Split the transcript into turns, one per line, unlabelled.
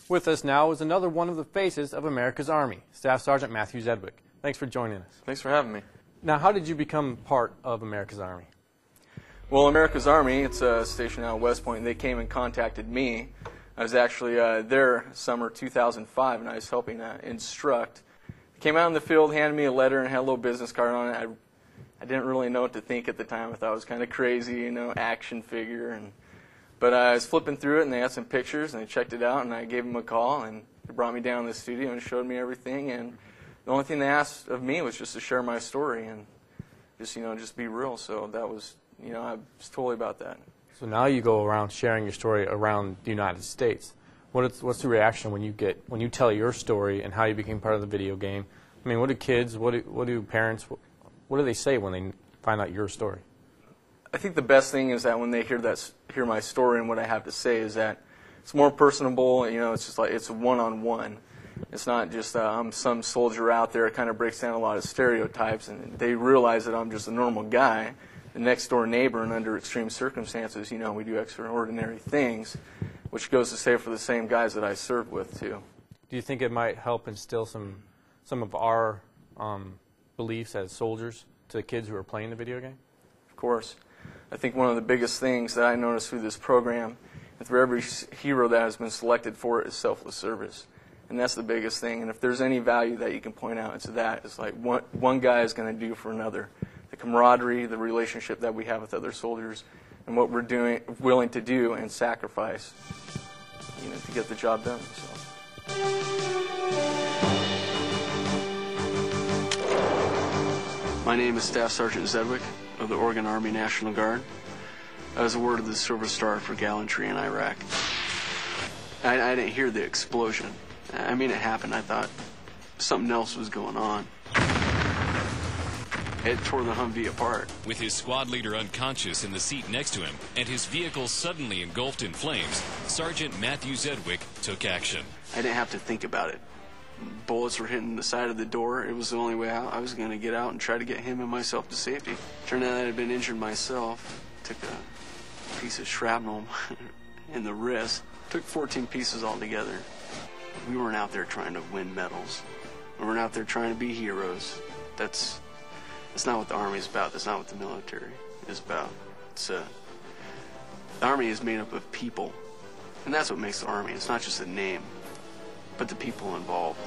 With us now is another one of the faces of America's Army, Staff Sergeant Matthew Zedwick. Thanks for joining us.
Thanks for having me.
Now, how did you become part of America's Army?
Well, America's Army, it's a station out at West Point, and they came and contacted me. I was actually there summer 2005, and I was helping instruct. They came out in the field, handed me a letter, and had a little business card on it. I didn't really know what to think at the time. I thought it was kind of crazy, you know, action figure. But I was flipping through it, and they had some pictures, and they checked it out, and I gave them a call, and they brought me down to the studio and showed me everything. And the only thing they asked of me was just to share my story and just be real. So that was, I was totally about that.
So now you go around sharing your story around the United States. What's the reaction when you tell your story and how you became part of the video game? I mean, what do kids, what do parents, what do they say when they find out your story?
I think the best thing is that when they hear my story and what I have to say is that it's more personable. It's just like it's one-on-one. It's not just I'm some soldier out there. It kind of breaks down a lot of stereotypes, and they realize that I'm just a normal guy, the next door neighbor, and under extreme circumstances, we do extraordinary things, which goes to say for the same guys that I served with too.
Do you think it might help instill some of our beliefs as soldiers to the kids who are playing the video game?
Of course. I think one of the biggest things that I noticed through this program, and through every hero that has been selected for it, is selfless service. And that's the biggest thing. And if there's any value that you can point out, it's that. It's like one guy is going to do for another. The camaraderie, the relationship that we have with other soldiers, and what we're willing to do and sacrifice, to get the job done. So.
My name is Staff Sergeant Zedwick of the Oregon Army National Guard. I was awarded the Silver Star for gallantry in Iraq. I didn't hear the explosion. I mean, it happened. I thought something else was going on. It tore the Humvee apart.
With his squad leader unconscious in the seat next to him and his vehicle suddenly engulfed in flames, Sergeant Matthew Zedwick took action.
I didn't have to think about it. Bullets were hitting the side of the door. It was the only way out. I was going to get out and try to get him and myself to safety. Turned out I had been injured myself. Took a piece of shrapnel in the wrist. Took 14 pieces altogether. We weren't out there trying to win medals. We weren't out there trying to be heroes. That's not what the Army is about. That's not what the military is about. The Army is made up of people. And that's what makes the Army. It's not just a name, but the people involved.